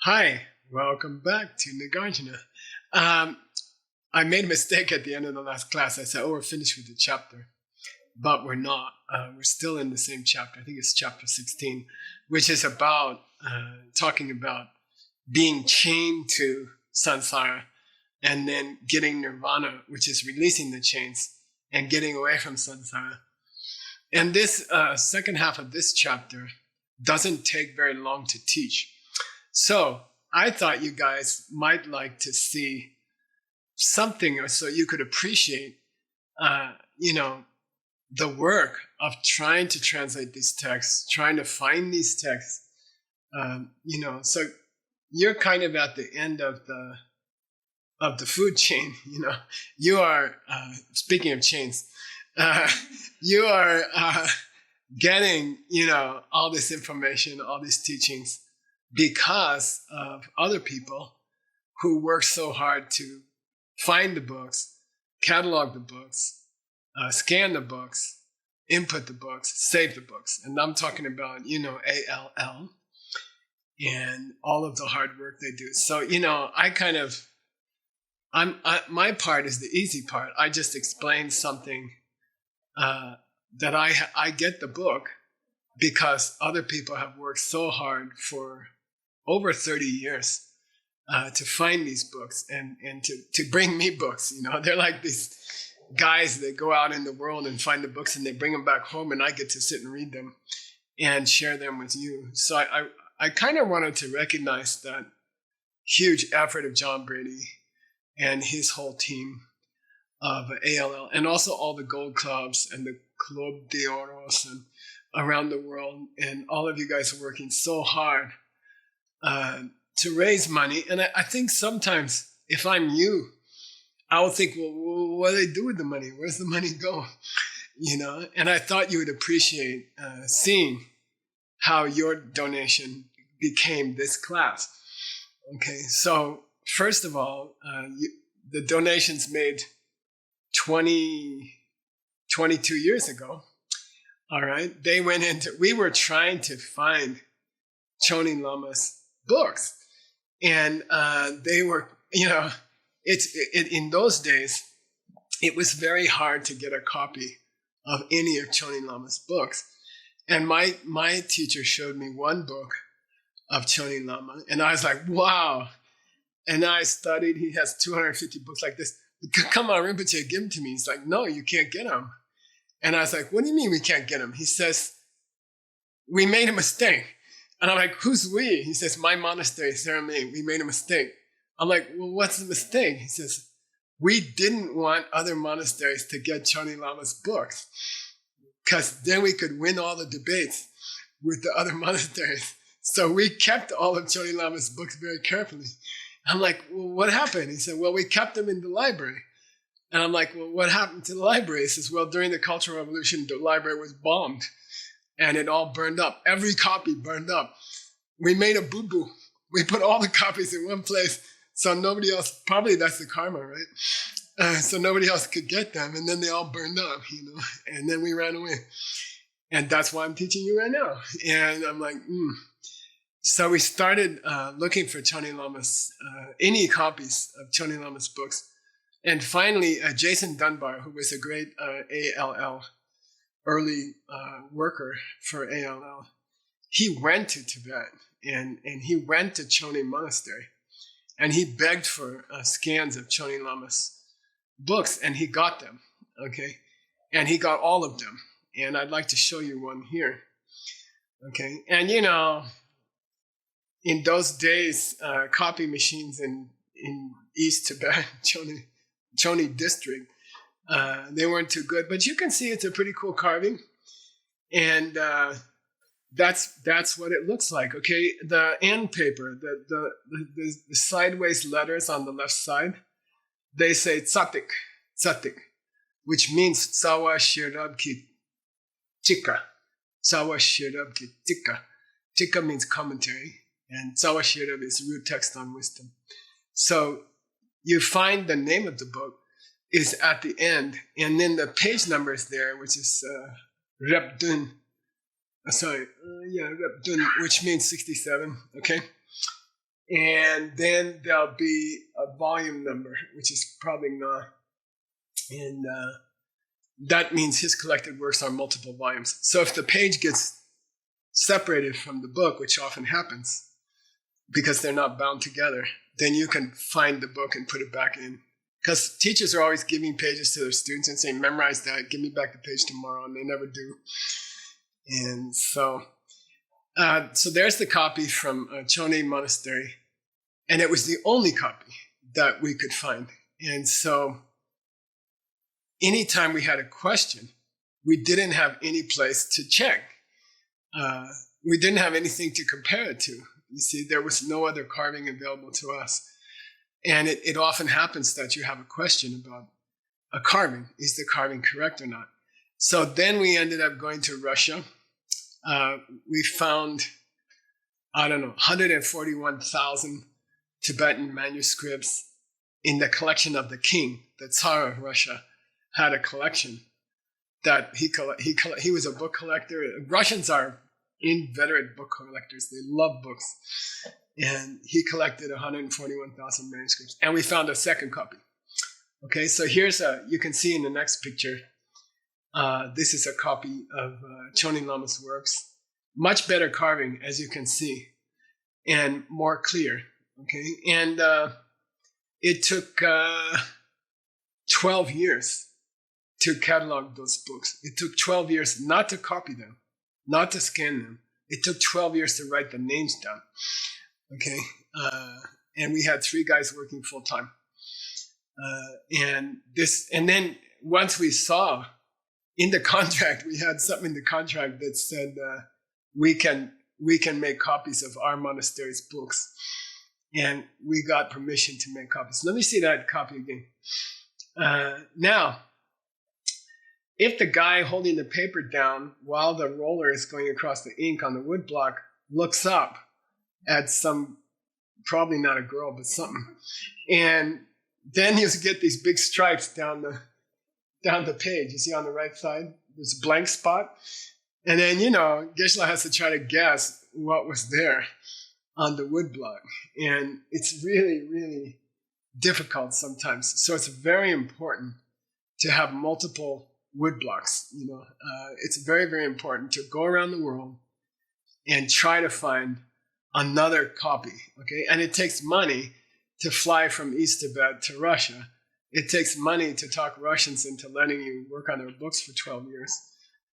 Hi, welcome back to Nagarjuna. Um, I made a mistake at the end of the last class. I said, we're finished with the chapter, but we're not. We're still in the same chapter. I think it's chapter 16, which is about talking about being chained to samsara and then getting nirvana, which is releasing the chains and getting away from samsara. And this second half of this chapter doesn't take very long to teach. So I thought you guys might like to see something so you could appreciate, the work of trying to translate these texts, trying to find these texts. So you're kind of at the end of the food chain. You are speaking of chains. You are getting all this information, all these teachings, because of other people who work so hard to find the books, catalog the books, scan the books, input the books, save the books. And I'm talking about, ALL and all of the hard work they do. So, my part is the easy part. I just explain something that I get the book because other people have worked so hard for over 30 years to find these books and to bring me books. They're like these guys that go out in the world and find the books and they bring them back home, and I get to sit and read them and share them with you. So I kind of wanted to recognize that huge effort of John Brady and his whole team of ALL, and also all the gold clubs and the Club de Oros and around the world. And all of you guys are working so hard to raise money. And I think sometimes if I'm you, I would think, well, what do they do with the money? Where's the money go? And I thought you would appreciate seeing how your donation became this class. Okay, so first of all, the donations made 22 years ago. All right, we were trying to find Chonin Lama's books. And they were, in those days, it was very hard to get a copy of any of Chonin Lama's books. And my teacher showed me one book of Chonin Lama, and I was like, wow. And I studied. He has 250 books like this. Come on, Rinpoche, give them to me. He's like, no, you can't get them. And I was like, what do you mean we can't get them? He says, we made a mistake. And I'm like, who's we? He says, my monastery, Sarah May, we made a mistake. I'm like, well, what's the mistake? He says, we didn't want other monasteries to get Chonin Lama's books, because then we could win all the debates with the other monasteries. So we kept all of Chonin Lama's books very carefully. I'm like, well, what happened? He said, well, we kept them in the library. And I'm like, well, what happened to the library? He says, well, during the Cultural Revolution, the library was bombed and it all burned up. Every copy burned up. We made a boo-boo. We put all the copies in one place so nobody else, probably that's the karma, right? So nobody else could get them. And then they all burned up, and then we ran away. And that's why I'm teaching you right now. And I'm like, So we started looking for Chonin Lama's, any copies of Chonin Lama's books. And finally, Jason Dunbar, who was a great ALL early worker for ALL, he went to Tibet and he went to Chonin Monastery and he begged for scans of Chonin Lama's books, and he got them, okay? And he got all of them. And I'd like to show you one here, okay? And in those days, copy machines in East Tibet, Choni district, they weren't too good, but you can see it's a pretty cool carving. And that's what it looks like, okay? The end paper, the sideways letters on the left side, they say tsatik, which means tsawa shirab ki chika. Tsawa shirab ki tika. Tika means commentary, and tsawa shirab is root text on wisdom. So you find the name of the book is at the end, and then the page number is there, which is Repdun. Repdun, which means 67, okay? And then there'll be a volume number, which is probably not. And that means his collected works are multiple volumes. So if the page gets separated from the book, which often happens because they're not bound together, then you can find the book and put it back in. Because teachers are always giving pages to their students and saying, memorize that, give me back the page tomorrow, and they never do. And so there's the copy from Chone Monastery, and it was the only copy that we could find. And so anytime we had a question, we didn't have any place to check. We didn't have anything to compare it to. You see, there was no other carving available to us. And it often happens that you have a question about a carving. Is the carving correct or not? So then we ended up going to Russia. We found, 141,000 Tibetan manuscripts in the collection of the king. The Tsar of Russia had a collection that he was a book collector. Russians are inveterate book collectors. They love books. And he collected 141,000 manuscripts. And we found a second copy. Okay, so here's you can see in the next picture, this is a copy of Chonin Lama's works. Much better carving, as you can see, and more clear. Okay, and it took 12 years to catalog those books. It took 12 years not to copy them, not to scan them. It took 12 years to write the names down. Okay, and we had 3 guys working full time. And then once we saw in the contract, we had something in the contract that said we can make copies of our monastery's books, and we got permission to make copies. Let me see that copy again. Now, if the guy holding the paper down while the roller is going across the ink on the wood block looks up at some, probably not a girl, but something, and then you get these big stripes down the page. You see on the right side, there's a blank spot. And then, Geshe has to try to guess what was there on the wood block. And it's really, really difficult sometimes. So it's very important to have multiple wood blocks. It's very, very important to go around the world and try to find another copy. Okay, and it takes money to fly from East Tibet to Russia. It takes money to talk Russians into letting you work on their books for 12 years.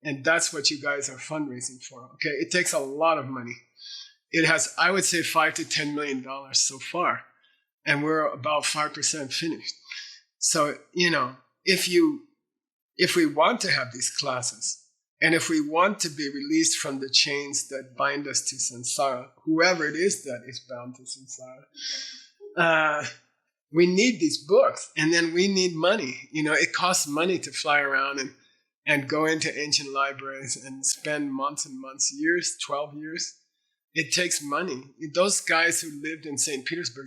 And that's what you guys are fundraising for. Okay, it takes a lot of money. It has, I would say, $5 to $10 million so far. And we're about 5% finished. So, if we want to have these classes, and if we want to be released from the chains that bind us to samsara, whoever it is that is bound to samsara, we need these books, and then we need money. It costs money to fly around and go into ancient libraries and spend months and months, years, 12 years. It takes money. Those guys who lived in St. Petersburg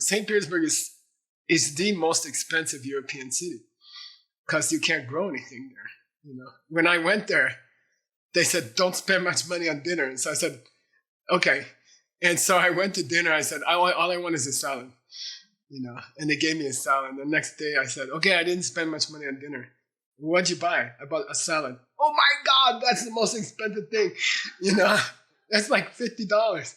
is the most expensive European city because you can't grow anything there. When I went there, they said, don't spend much money on dinner. And so I said, okay. And so I went to dinner. I said, all I want is a salad. And they gave me a salad. And the next day I said, okay, I didn't spend much money on dinner. What'd you buy? I bought a salad. Oh my God, that's the most expensive thing. That's like $50.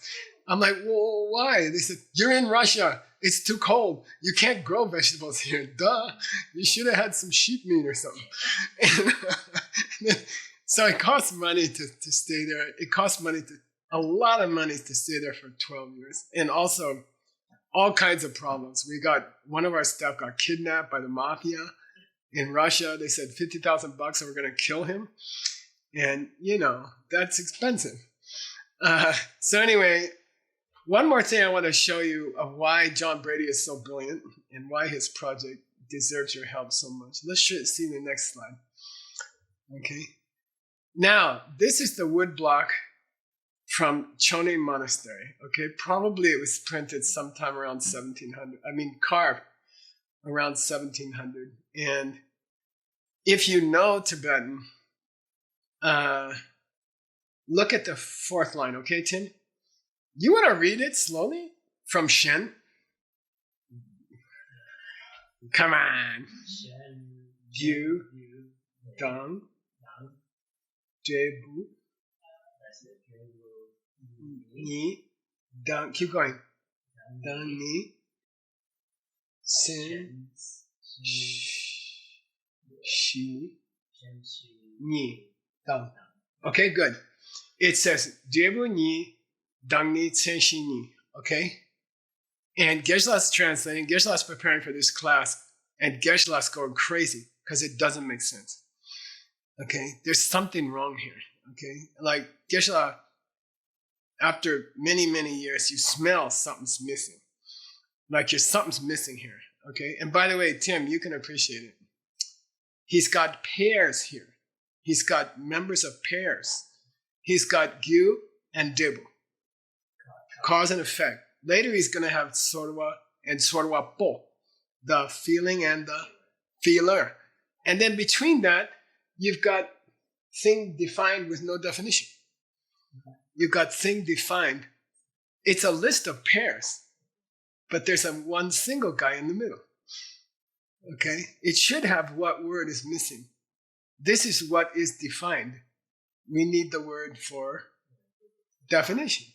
I'm like, well, why? They said, you're in Russia. It's too cold. You can't grow vegetables here. Duh. You should have had some sheep meat or something. So it costs money to stay there. It costs a lot of money to stay there for 12 years. And also, all kinds of problems. One of our staff got kidnapped by the mafia in Russia. They said $50,000 and we're going to kill him. And, that's expensive. So anyway, one more thing I want to show you of why John Brady is so brilliant and why his project deserves your help so much. Let's see the next slide. Okay. Now, this is the wood block from Chone Monastery. Okay, probably it was printed sometime around 1700. Carved around 1700. And if you know Tibetan, look at the 4th line. Okay, Tim? You want to read it slowly from Shen? Come on. Ju, dang, jebu, ni, dang. Keep going. Dang ni, sen, shi, ni, dang. Okay, good. It says jebu ni, dang ni, sen, shi, ni. Okay? And Geshe-la's translating, Geshe-la's preparing for this class, and Geshe-la's going crazy because it doesn't make sense. Okay? There's something wrong here. Okay? Like Geshe-la, after many, many years, you smell something's missing. Like something's missing here. Okay? And by the way, Tim, you can appreciate it. He's got pairs here. He's got members of pairs. He's got Gyu and Debu. Cause and effect. Later he's going to have Sorwa and Sorwa Po, the feeling and the feeler. And then between that, you've got thing defined with no definition. You've got thing defined. It's a list of pairs, but there's one single guy in the middle. Okay? It should have what word is missing. This is what is defined. We need the word for definition.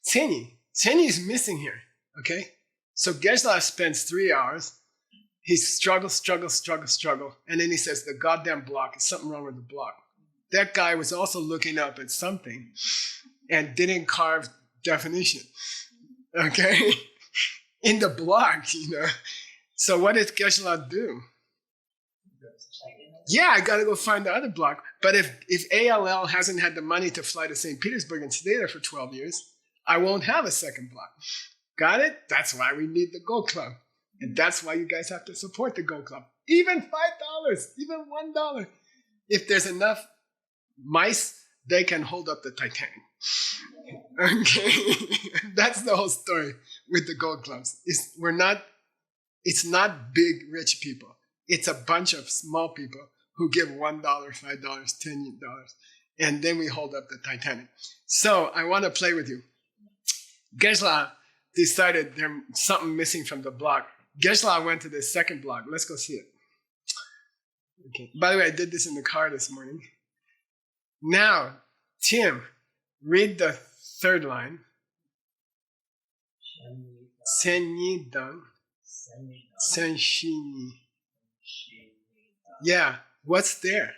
Senyi. Senyi is missing here. Okay? So Geshe-la spends 3 hours. He struggles, and then he says, the goddamn block, is something wrong with the block. That guy was also looking up at something and didn't carve definition. Okay? In the block, you know. So what did Geshe-la do? Yeah, I gotta go find the other block. But if ALL hasn't had the money to fly to St. Petersburg and stay there for 12 years, I won't have a second block. Got it? That's why we need the Go Club. And that's why you guys have to support the Go Club. Even $5, even $1. If there's enough mice, they can hold up the Titanic. Okay? That's the whole story with the Gold Clubs. It's not big, rich people. It's a bunch of small people who give $1, $5, $10. And then we hold up the Titanic. So I want to play with you. Geshe-la decided there's something missing from the block. Geshe-la went to the second block. Let's go see it. Okay. By the way, I did this in the car this morning. Now, Tim, read the third line. Senyi dang, senshi. Yeah, what's there?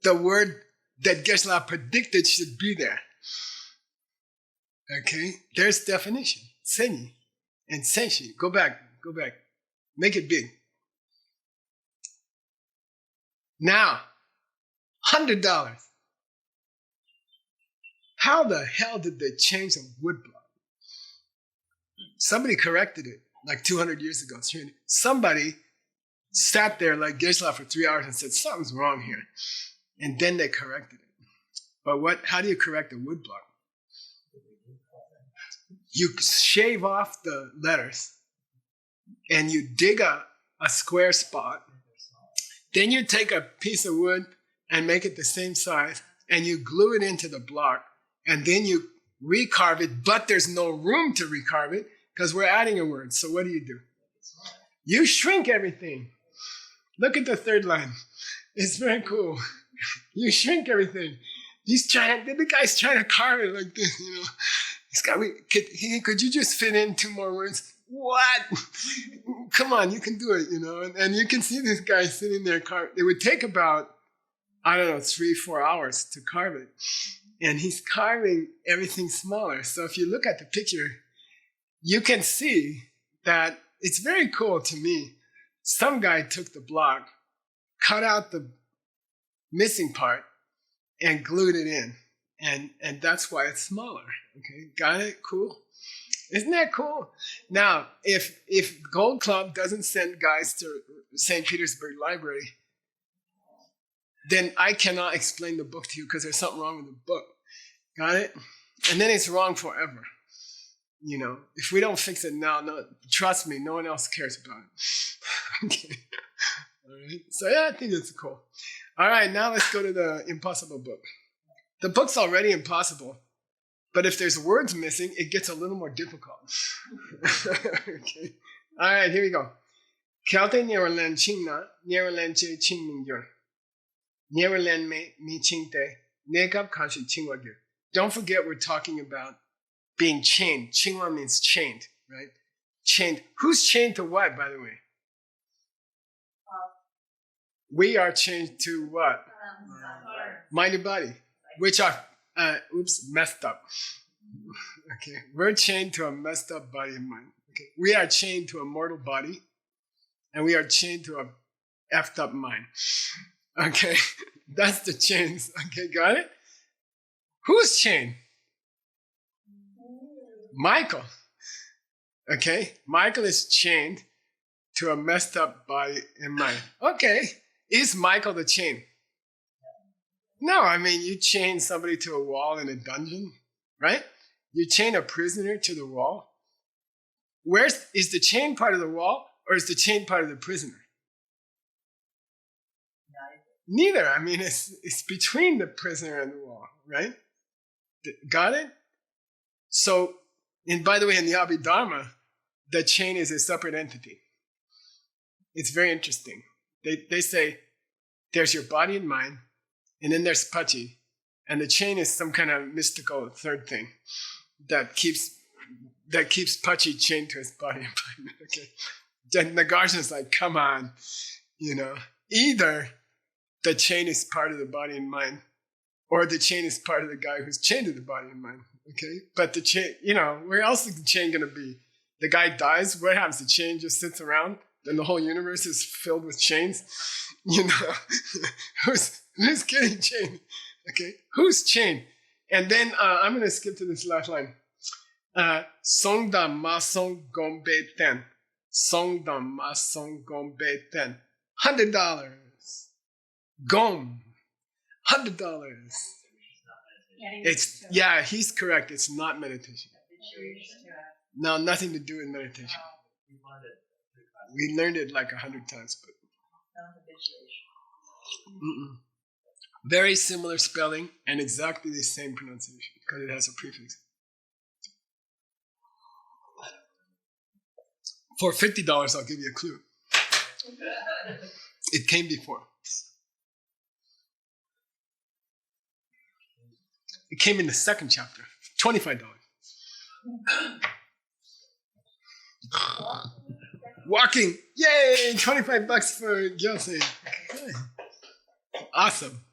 The word that Geshe-la predicted should be there. Okay, there's definition. Senyi and senshi. Go back. Make it big. Now, $100. How the hell did they change a wood block? Somebody corrected it like 200 years ago. Somebody sat there like Geshe-la for 3 hours and said, something's wrong here. And then they corrected it. But how do you correct a wood block? You shave off the letters and you dig a square spot. Then you take a piece of wood and make it the same size and you glue it into the block and then you recarve it, but there's no room to recarve it because we're adding a word. So what do? You shrink everything. Look at the third line. It's very cool. You shrink everything. The guy's trying to carve it like this, you know. Could you just fit in 2 more words? What? Come on, you can do it, you know. And you can see this guy sitting there carving. It would take about, 3-4 hours to carve it. And he's carving everything smaller. So if you look at the picture, you can see that it's very cool to me. Some guy took the block, cut out the missing part, and glued it in. And that's why it's smaller. Okay, got it? Cool? Isn't that cool? Now, if Gold Club doesn't send guys to St. Petersburg Library, then I cannot explain the book to you because there's something wrong with the book. Got it? And then it's wrong forever. You know, if we don't fix it now, trust me, no one else cares about it. Okay. All right. So yeah, I think it's cool. All right, now let's go to the impossible book. The book's already impossible, but if there's words missing, it gets a little more difficult. Okay. All right, here we go. Kyalte Nirvana Chingna, Nirvana Ching Mingyur. Nirvana mi chingte, Negab Kashi Chingwagir. Don't forget we're talking about being chained. Chingwa means chained, right? Chained. Who's chained to what, by the way? We are chained to what? Mind and body, which are, messed up. Okay, we're chained to a messed up body and mind. Okay, we are chained to a mortal body, and we are chained to a effed up mind. Okay, that's the chains. Okay, got it? Who's chained? Michael. Okay, Michael is chained to a messed up body and mind. Okay, is Michael the chain? No, I mean, you chain somebody to a wall in a dungeon, right? You chain a prisoner to the wall. Is the chain part of the wall, or is the chain part of the prisoner? Neither. I mean, it's between the prisoner and the wall, right? Got it? So, and by the way, in the Abhidharma, the chain is a separate entity. It's very interesting. They say there's your body and mind, and then there's Pachi, and the chain is some kind of mystical third thing that keeps Pachi chained to his body and mind. Okay, then Nagarjuna's like, come on, either the chain is part of the body and mind, or the chain is part of the guy who's chained to the body and mind. Okay, but the chain, where else is the chain going to be? The guy dies. What happens? The chain just sits around. Then the whole universe is filled with chains. Who's getting chained? Okay, who's chained? And then I'm going to skip to this last line. Songdam ma song gombe ten. Songdam ma song gombe ten. $100. Gom. $100. He's correct. It's not meditation. No, nothing to do with meditation. We learned it like 100 times, but very similar spelling and exactly the same pronunciation because it has a prefix. For $50, I'll give you a clue. It came before. It came in the second chapter. $25. Walking. Yay! $25 for Geshe. Okay. Awesome.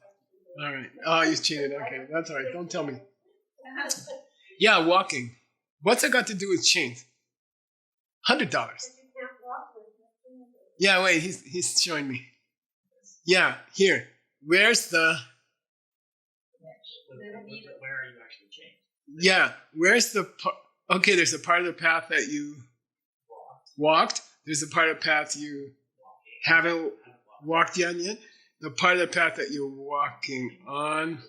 All right. Oh, you cheated. Okay, that's all right. Don't tell me. Yeah, walking. What's it got to do with chains? $100. Yeah, wait. He's showing me. Yeah, here. Where's the? Where are you actually chained? Yeah, where's the? Okay, there's a part of the path that you walked. There's a part of the path you haven't walked yet. The part of the path that you're walking on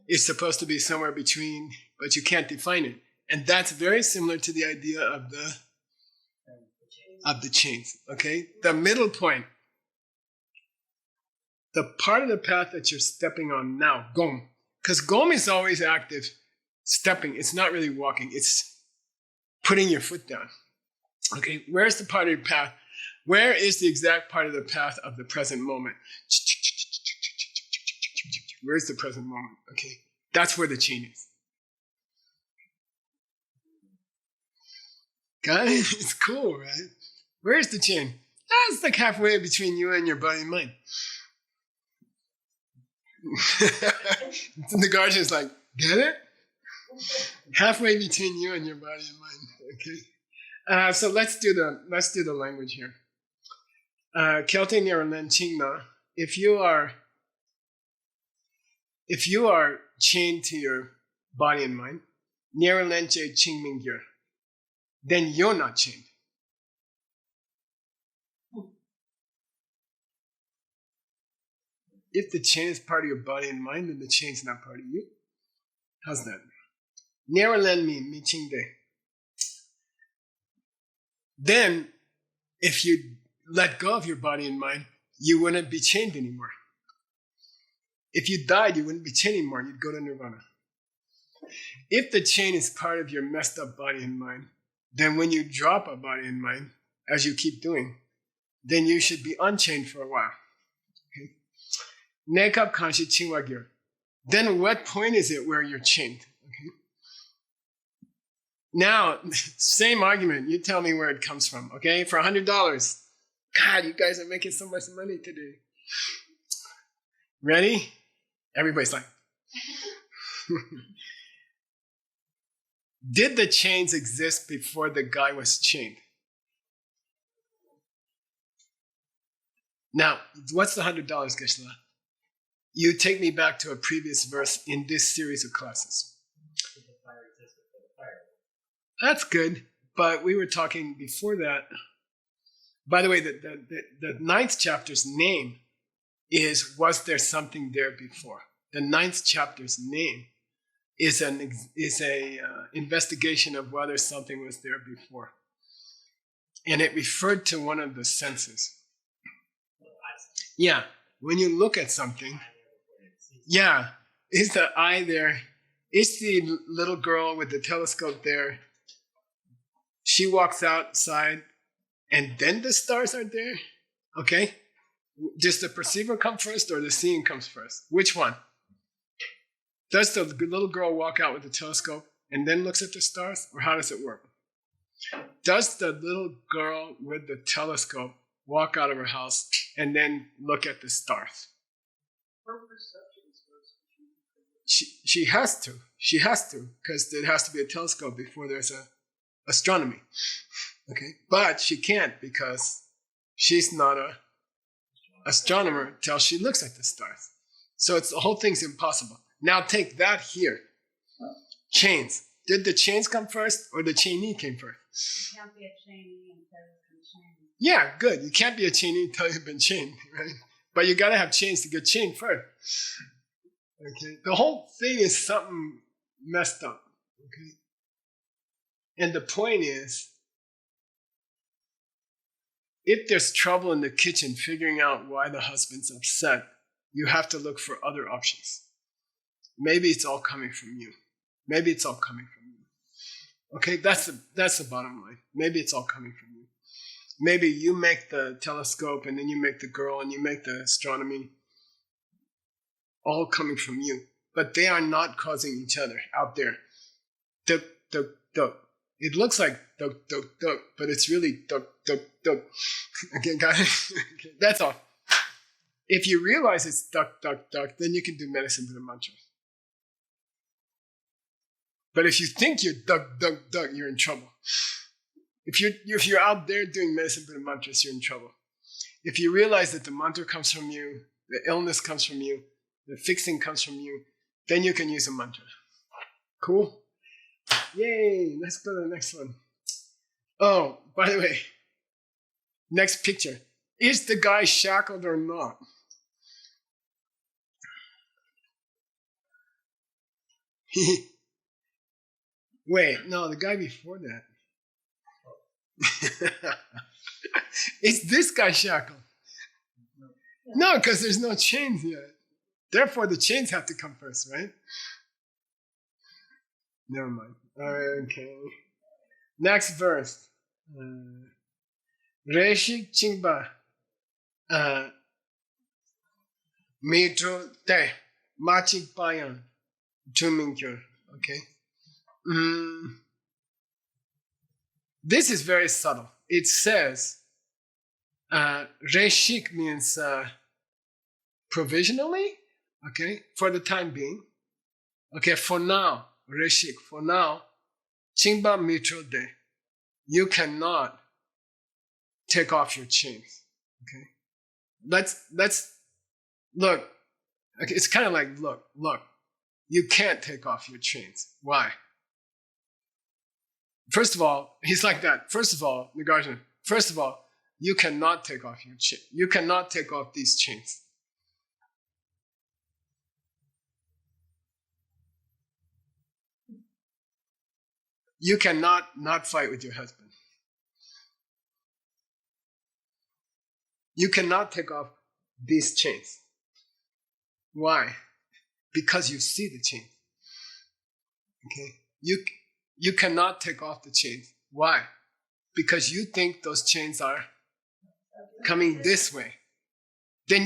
is supposed to be somewhere between, but you can't define it. And that's very similar to the idea of the chains. Okay, the middle point, the part of the path that you're stepping on now, gom, because gom is always active, stepping. It's not really walking. It's putting your foot down. Okay, where's the part of your path? Where is the exact part of the path of the present moment? Where's the present moment? Okay, that's where the chain is. Guys, it's cool, right? Where's the chain? That's like halfway between you and your body and mind. The Nagarjuna is like, get it? Halfway between you and your body and mind. Okay. So let's do the language here. Kyalte Nirvana Chingna. If you are chained to your body and mind, Nirvana Chingmingyur, then you're not chained. If the chain is part of your body and mind, then the chain's not part of you. How's that? Nirvana mi chingde. Then, if you let go of your body and mind, you wouldn't be chained anymore. If you died, you wouldn't be chained anymore. You'd go to Nirvana. If the chain is part of your messed up body and mind, then when you drop a body and mind, as you keep doing, then you should be unchained for a while. Okay? Nekap kanshi chingwagir. Then what point is it where you're chained? Okay? Now, same argument. You tell me where it comes from. Okay? For $100. God, you guys are making so much money today. Ready? Everybody's like, did the chains exist before the guy was chained? Now, what's the $100, Geshe? You take me back to a previous verse in this series of classes. That's good, but we were talking before that. By the way, the 9th chapter's name is Was There Something There Before? The 9th chapter's name is a investigation of whether something was there before. And it referred to one of the senses. Yeah, when you look at something, yeah, is the eye there? Is the little girl with the telescope there? She walks outside and then the stars are there? Okay? Does the perceiver come first or the seeing comes first? Which one? Does the little girl walk out with the telescope and then looks at the stars? Or how does it work? Does the little girl with the telescope walk out of her house and then look at the stars? She has to. She has to, because there has to be a telescope before there's astronomy. Okay, but she can't because she's not a astronomer till she looks at the stars. So the whole thing's impossible. Now take that here. Chains. Did the chains come first or the chainee came first? You can't be a chainee until you've been chained. Yeah, good. You can't be a chainee until you've been chained, right? But you gotta have chains to get chained first. Okay. The whole thing is something messed up. Okay. And the point is, if there's trouble in the kitchen figuring out why the husband's upset, you have to look for other options. Maybe it's all coming from you. Maybe it's all coming from you. Okay, that's the bottom line. Maybe it's all coming from you. Maybe you make the telescope and then you make the girl and you make the astronomy, all coming from you. But they are not causing each other out there. Duk, duk, duk. It looks like duk, duk, duk, but it's really duk, duk, duk. Okay, got it? Okay, that's all. If you realize it's duk, duk, duk, then you can do medicine with a mantra. But if you think you're duk, duk, duk, you're in trouble. If you're out there doing medicine with mantras, you're in trouble. If you realize that the mantra comes from you, the illness comes from you, the fixing comes from you, then you can use a mantra. Cool? Yay! Let's go to the next one. Oh, by the way, next picture. Is the guy shackled or not? Wait, no, the guy before that. Is this guy shackled? No, because there's no chains yet. Therefore, the chains have to come first, right? Never mind. Okay. Next verse. Reshik chingba metro te machik payan chuminkyur. Okay. This is very subtle. It says reshik means provisionally, okay, for the time being. Okay, for now, reshik, for now, chingba mitro de. You cannot take off your chains. Okay. Let's look. Okay, it's kind of like look. You can't take off your chains. Why? First of all, he's like that. First of all, Nagarjuna, first of all, you cannot take off your chain. You cannot take off these chains. You cannot not fight with your husband. You cannot take off these chains. Why? Because you see the chains. Okay? You cannot take off the chains. Why? Because you think those chains are coming this way, then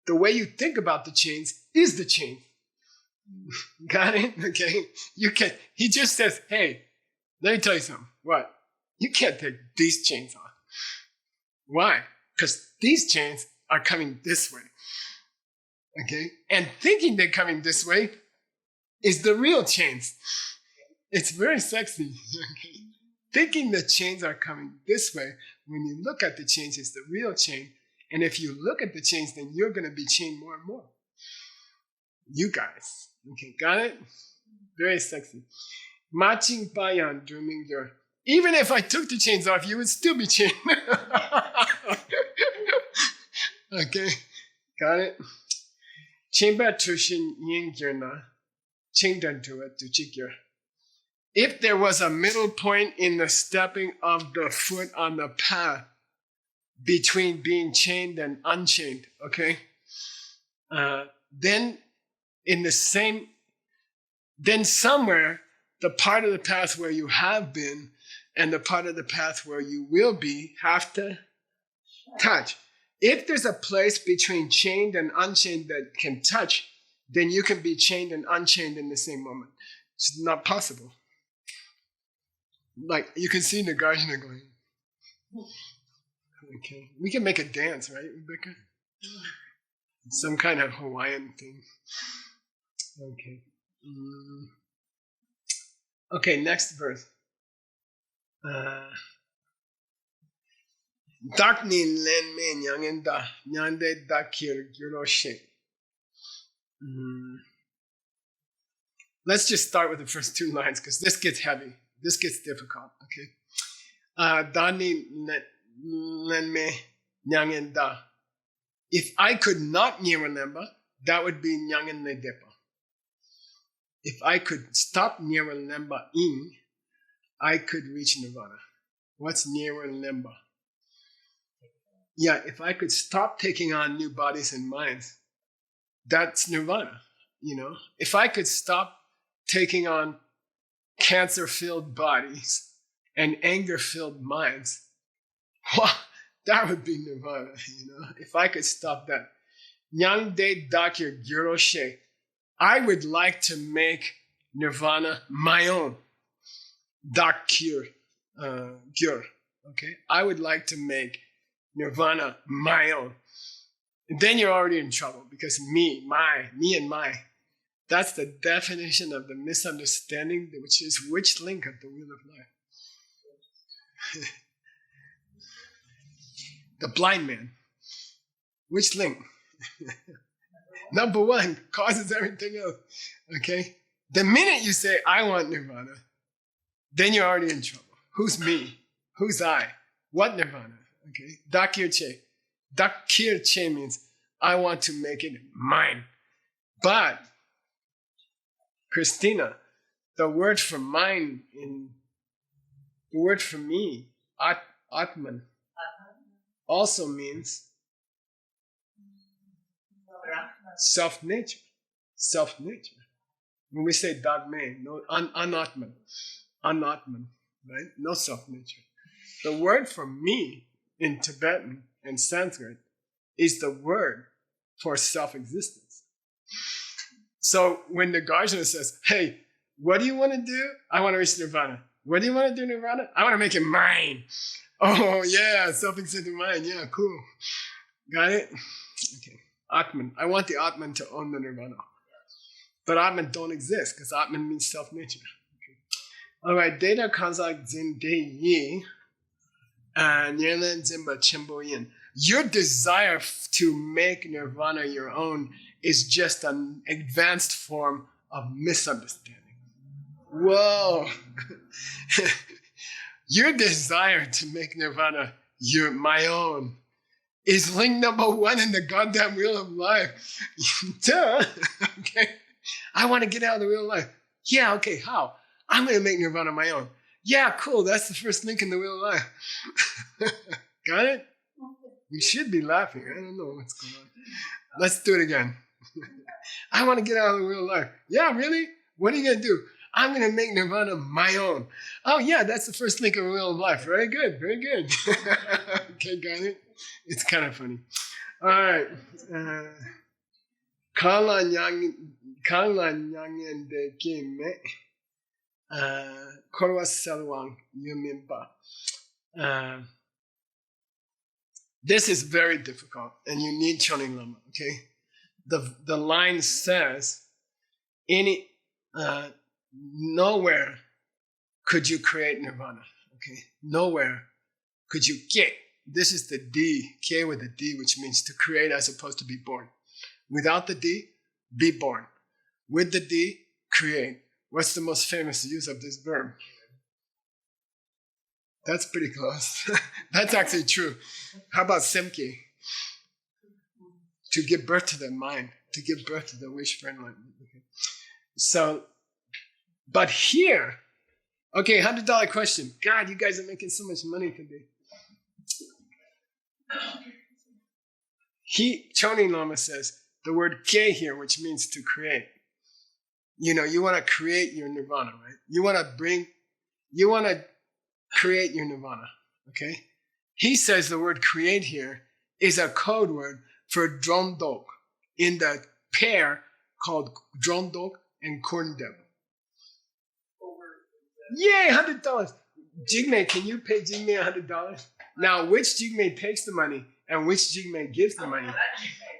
the way you think about the chains is the chain. Got it? Okay. He just says, hey, let me tell you something. What? You can't take these chains off. Why? Because these chains are coming this way. Okay? And thinking they're coming this way is the real chains. It's very sexy. Okay? Thinking the chains are coming this way, when you look at the chains, it's the real chain. And if you look at the chains, then you're going to be chained more and more. You guys. Okay, got it? Very sexy. Matching bayan dreaming your. Even if I took the chains off, you would still be chained. Okay, got it? Chamber tushin yin gyurna. Chingdan to it to chikir. If there was a middle point in the stepping of the foot on the path between being chained and unchained, okay? Then somewhere, the part of the path where you have been and the part of the path where you will be have to touch. If there's a place between chained and unchained that can touch, then you can be chained and unchained in the same moment. It's not possible. Like, you can see Nagarjuna going. Okay. We can make a dance, right, Rebecca? Some kind of Hawaiian thing. Okay. Okay, next verse. Dakni len me nyangenda nyande dakir gyuroshe. Let's just start with the first two lines because this gets heavy. This gets difficult, okay? Dani len me nyangenda. If I could not niralemba, that would be nyangen depa. If I could stop niralemba in, I could reach nirvana. What's niralemba? Yeah, if I could stop taking on new bodies and minds, that's nirvana, you know? If I could stop taking on cancer-filled bodies and anger-filled minds, well, that would be nirvana, you know? If I could stop that. Nyangde dakir gyuroshe. I would like to make nirvana my own. Dakir gyur. Okay? I would like to make nirvana my own. And then you're already in trouble because me and my. That's the definition of the misunderstanding, which is which link of the wheel of life? The blind man. Which link? Number one, causes everything else. Okay? The minute you say, I want nirvana, then you're already in trouble. Who's me? Who's I? What nirvana? Okay? Dakir che. Dakir che means I want to make it mine. But, Christina, the word for mine the word for me, Atman, also means self-nature. Self-nature. When we say dagme, no, anatman, right? No self-nature. The word for me in Tibetan and Sanskrit is the word for self-existence. So when Nagarjuna says, hey, what do you want to do? I want to reach nirvana. What do you want to do, nirvana? I want to make it mine. Oh, yeah, self-existent mind. Yeah, cool. Got it? Okay. Atman. I want the Atman to own the nirvana. But Atman don't exist because Atman means self-nature. Okay. All right. Data kanzak zin de yi and yerlen zimba chimbo yin. Your desire to make nirvana your own is just an advanced form of misunderstanding. Whoa. Your desire to make nirvana my own is link number one in the goddamn wheel of life. Duh. Okay. I want to get out of the wheel of life. Yeah, okay, how? I'm going to make nirvana my own. Yeah, cool. That's the first link in the wheel of life. Got it? You should be laughing. I don't know what's going on. Let's do it again. I want to get out of the wheel of life. Yeah, really? What are you going to do? I'm going to make Nirvana my own. Oh yeah, that's the first link of a wheel of life. Very good, very good. Okay, got it? It's kind of funny. All right. Kala nyangen de kime. Korwa selwang yumimba. This is very difficult, and you need Chonin Lama, okay? The line says, nowhere could you create Nirvana, okay? Nowhere could you get. This is the D, K with the D, which means to create as opposed to be born. Without the D, be born. With the D, create. What's the most famous use of this verb? That's pretty close. That's actually true. How about Semke? To give birth to the mind, to give birth to the wish for enlightenment. Okay. So, but here, okay, $100 question. God, you guys are making so much money today. Chonin Lama says the word ke here, which means to create. You know, you want to create your nirvana, right? You want to create your nirvana, okay? He says the word create here is a code word for drondok in the pair called drondok and corndeb. Yay, $100. Jigme, can you pay Jigme $100? Now, which Jigme takes the money and which Jigme gives the money?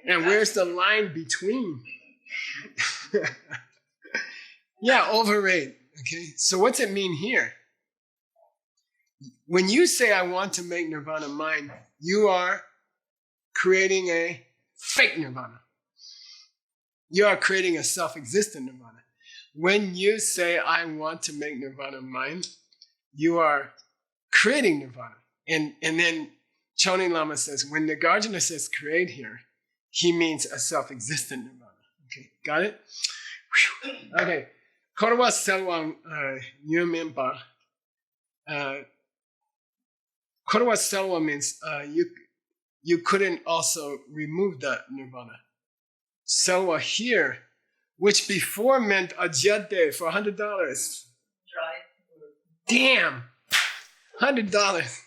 And where's the line between? Yeah, overrate. Okay, so what's it mean here? When you say, I want to make Nirvana mine, you are creating a fake Nirvana. You are creating a self-existent Nirvana. When you say, I want to make Nirvana mine, you are creating Nirvana. And then Chonin Lama says, when Nagarjuna says create here, he means a self-existent Nirvana. Okay, got it? Whew. Okay. Korwa selwang yumimpa. Korwa selwa means you couldn't also remove the nirvana. Selwa here, which before meant ajyate for $100. Damn, $100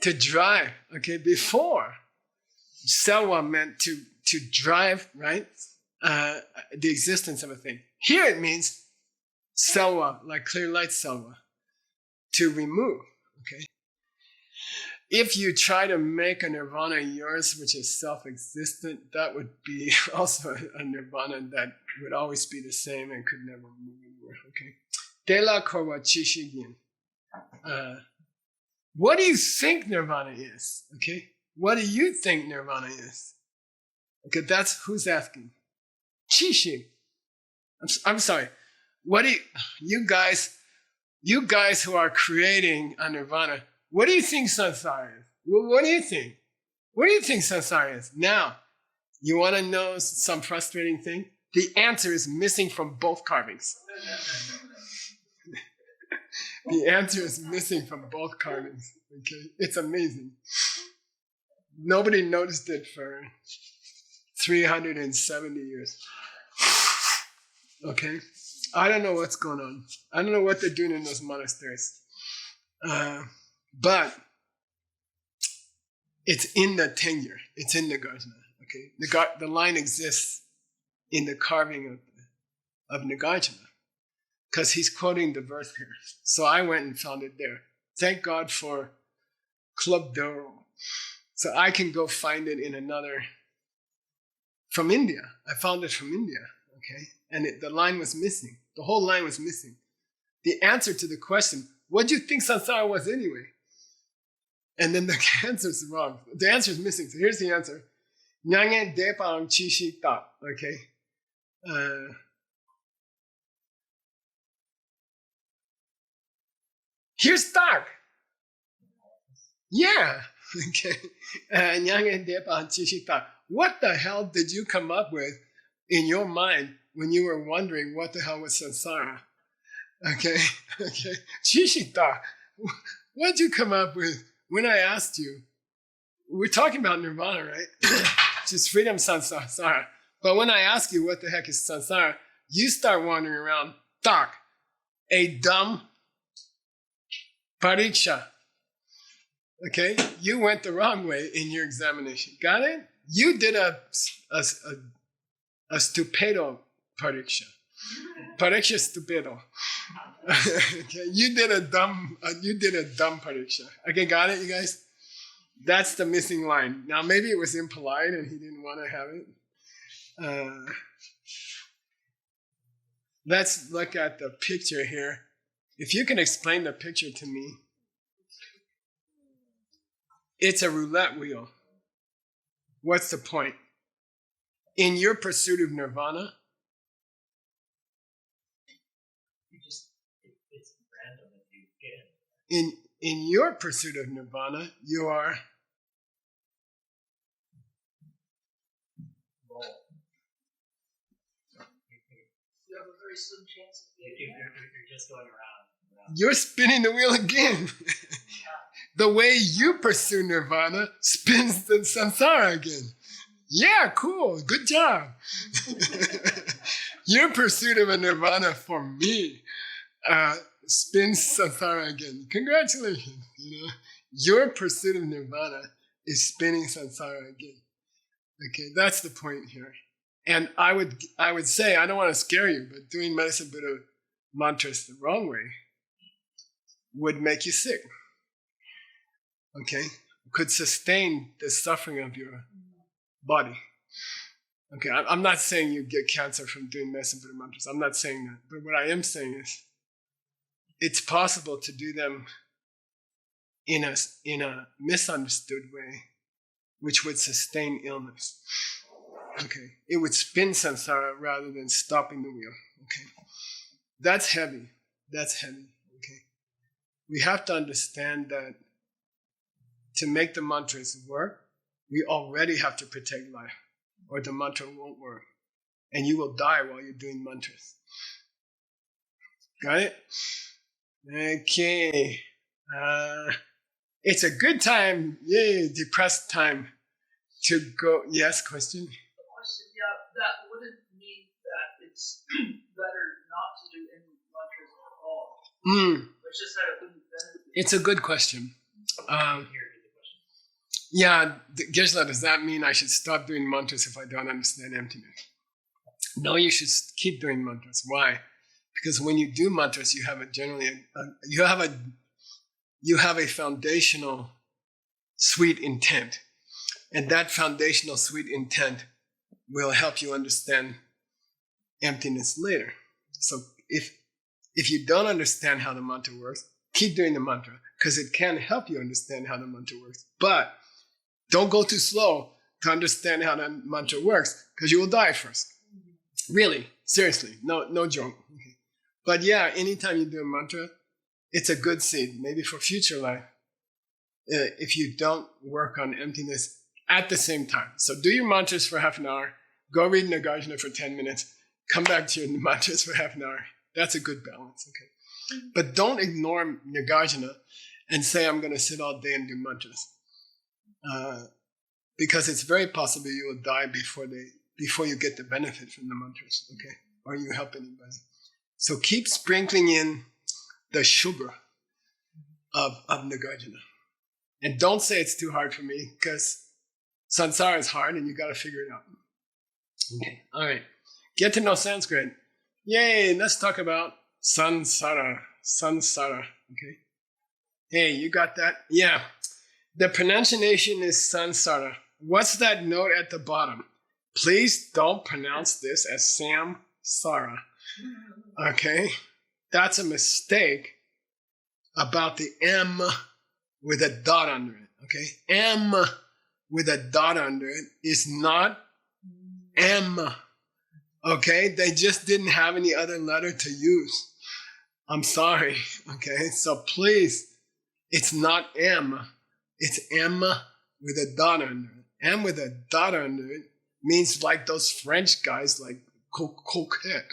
to drive. Okay, before selwa meant to drive, right? The existence of a thing. Here it means selwa, like clear light selwa, to remove. Okay. If you try to make a nirvana yours, which is self-existent, that would be also a nirvana that would always be the same and could never move anywhere. Okay. Dela korwa chishigin. What do you think nirvana is? Okay. What do you think nirvana is? Okay, that's who's asking. Chishi. I'm sorry. What do you guys who are creating a nirvana? What do you think samsara is? What do you think? What do you think samsara is? Now, you want to know some frustrating thing? The answer is missing from both carvings. The answer is missing from both carvings. Okay, it's amazing. Nobody noticed it for 370 years. Okay, I don't know what's going on. I don't know what they're doing in those monasteries. But it's in the tenure. It's in Nagarjuna. Okay, the line exists in the carving of Nagarjuna because he's quoting the verse here. So I went and found it there. Thank God for Club Doro. So I can go find it in another from India. I found it from India. Okay, and the line was missing. The whole line was missing. The answer to the question, what do you think samsara was anyway? And then the answer is wrong. The answer is missing. So here's the answer. Nyangen depang chishi ta. Okay. Here's tak. Yeah. Okay. Nyangen depang chishi ta. What the hell did you come up with in your mind when you were wondering what the hell was samsara? Okay. Okay. Chishita. What did you come up with? When I asked you, we're talking about nirvana, right? Just freedom samsara. But when I ask you what the heck is samsara, you start wandering around, tak. a dumb pariksha. Okay, you went the wrong way in your examination. Got it? You did a stupido pariksha. Pariksha stupido. Okay, you did a dumb pariksha. Okay, got it, you guys? That's the missing line. Now maybe it was impolite and he didn't want to have it. Let's look at the picture here. If you can explain the picture to me. It's a roulette wheel. What's the point? In your pursuit of nirvana, it's random if you get it. In your pursuit of nirvana, you are You have a very slim chance of getting it. You're just going around. You're spinning the wheel again. The way you pursue nirvana spins the samsara again. Yeah, cool. Good job. Your pursuit of a nirvana for me spins samsara again. Congratulations. You know, your pursuit of nirvana is spinning samsara again. Okay, that's the point here. And I would say, I don't want to scare you, but doing medicine Buddha mantras the wrong way would make you sick. Okay, could sustain the suffering of your body. Okay, I'm not saying you get cancer from doing medicine Buddha mantras. I'm not saying that. But what I am saying is, it's possible to do them in a misunderstood way, which would sustain illness. Okay, it would spin samsara rather than stopping the wheel. Okay, that's heavy. That's heavy. Okay, we have to understand that to make the mantras work, we already have to protect life, or the mantra won't work, and you will die while you're doing mantras. Got it? Okay. It's a good time, yay, depressed time to go. Yes, question? The question, yeah, that wouldn't mean that it's better not to do any mantras at all. It's just that it wouldn't benefit. It's a good question. Yeah, Geshe, does that mean I should stop doing mantras if I don't understand emptiness? No, you should keep doing mantras. Why? Because when you do mantras, you have a foundational sweet intent, and that foundational sweet intent will help you understand emptiness later. So if you don't understand how the mantra works, keep doing the mantra, because it can help you understand how the mantra works. But don't go too slow to understand how the mantra works, because you will die first. Really, seriously, no joke. Okay. But yeah, anytime you do a mantra, it's a good seed, maybe for future life, if you don't work on emptiness at the same time. So do your mantras for half an hour, go read Nagarjuna for 10 minutes, come back to your mantras for half an hour. That's a good balance, okay? But don't ignore Nagarjuna and say, I'm going to sit all day and do mantras. Because it's very possible you will die before you get the benefit from the mantras, okay? Or you help anybody. So keep sprinkling in the sugar of Nagarjuna. And don't say it's too hard for me, because samsara is hard and you got to figure it out. Okay, all right. Get to know Sanskrit. Yay, let's talk about samsara. Samsara, okay? Hey, you got that? Yeah. The pronunciation is samsara. What's that note at the bottom? Please don't pronounce this as samsara. Okay? That's a mistake about the M with a dot under it. Okay? M with a dot under it is not M. Okay? They just didn't have any other letter to use. I'm sorry. Okay? So please, it's not M. It's M with a dot under it. M with a dot under it means like those French guys, like coquette.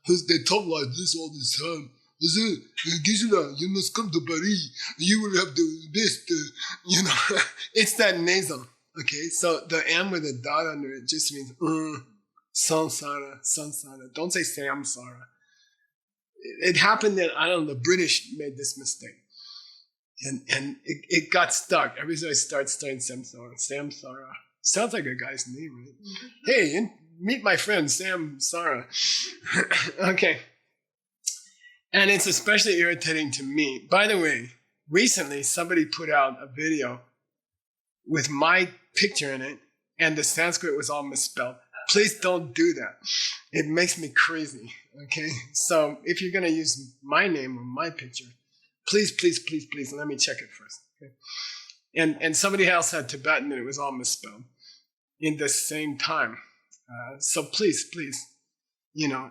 They talk like this all the time. They say, Geshe, you must come to Paris. You will have to this, you know. It's that nasal. Okay, so the M with a dot under it just means samsara. Don't say samsara. it happened that, I don't know, the British made this mistake. And it got stuck. Everybody starts saying Samsara. Samsara. Sounds like a guy's name, right? Hey, meet my friend, Samsara. Okay. And it's especially irritating to me. By the way, recently somebody put out a video with my picture in it, and the Sanskrit was all misspelled. Please don't do that. It makes me crazy, okay? So if you're going to use my name or my picture, please, let me check it first. Okay? And somebody else had Tibetan and it was all misspelled in the same time. So please,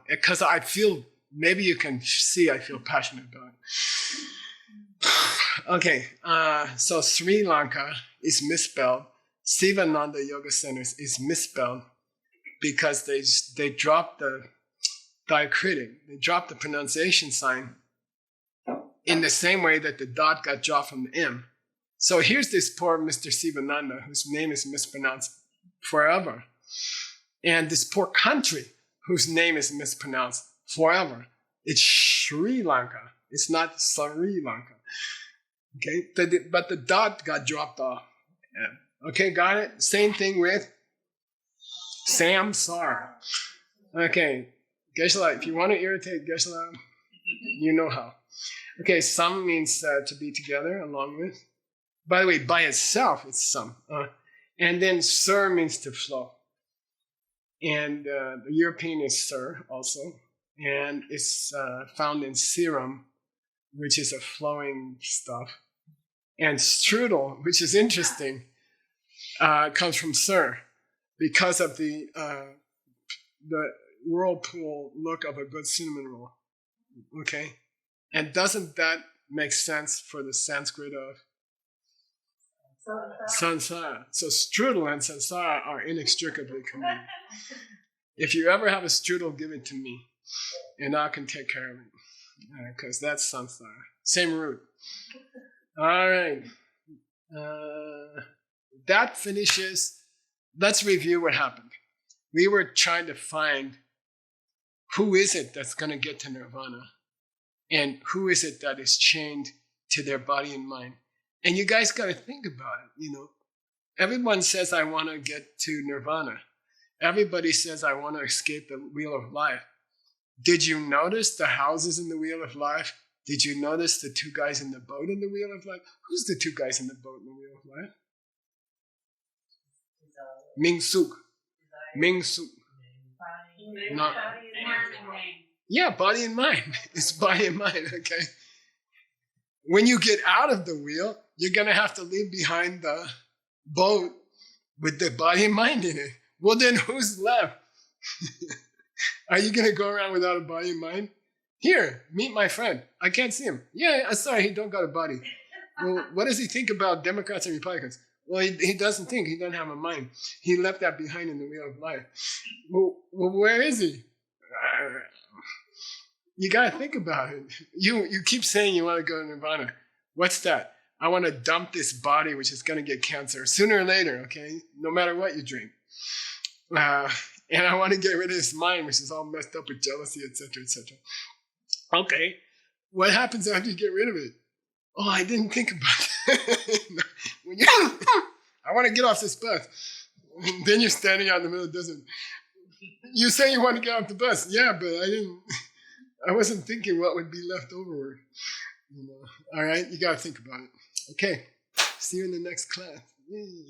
because I feel, maybe you can see I feel passionate about it. Okay, so Sri Lanka is misspelled. Sivananda Yoga Centers is misspelled because they dropped the diacritic. They dropped the pronunciation sign in the same way that the dot got dropped from the M. So here's this poor Mr. Sivananda, whose name is mispronounced forever. And this poor country, whose name is mispronounced forever. It's Sri Lanka. It's not Sri Lanka. Okay, but the dot got dropped off. Yeah. Okay, got it? Same thing with Samsara. Okay, Geshe, if you want to irritate Geshe, you know how. Okay, sam means to be together, along with. By the way, by itself, it's sam. And then sir means to flow. And the European is sir also. And it's found in serum, which is a flowing stuff. And strudel, which is interesting, comes from sir because of the whirlpool look of a good cinnamon roll. Okay? And doesn't that make sense for the Sanskrit of sansara? So strudel and sansara are inextricably connected. If you ever have a strudel, give it to me, and I can take care of it, because that's sansara. Same root. All right. That finishes. Let's review what happened. We were trying to find who is it that's going to get to nirvana, and who is it that is chained to their body and mind. And you guys got to think about it. Everyone says, I want to get to nirvana. Everybody says, I want to escape the wheel of life. Did you notice the houses in the wheel of life? Did you notice the two guys in the boat in the wheel of life? Who's the two guys in the boat in the wheel of life? Ming Suk. Ming Suk. Not. Yeah, body and mind. It's body and mind, okay? When you get out of the wheel, you're going to have to leave behind the boat with the body and mind in it. Well, then who's left? Are you going to go around without a body and mind? Here, meet my friend. I can't see him. Yeah, sorry, he don't got a body. Well, what does he think about Democrats and Republicans? Well, he doesn't think. He doesn't have a mind. He left that behind in the wheel of life. Well, where is he? You got to think about it. You keep saying you want to go to nirvana. What's that? I want to dump this body, which is going to get cancer sooner or later, okay? No matter what you drink. And I want to get rid of this mind, which is all messed up with jealousy, etc., etc. Okay, what happens after you get rid of it? Oh, I didn't think about that. I want to get off this bus. Then you're standing out in the middle of the desert. You say you want to get off the bus. Yeah, but I wasn't thinking what would be left over. All right, you got to think about it. Okay, see you in the next class. Yay.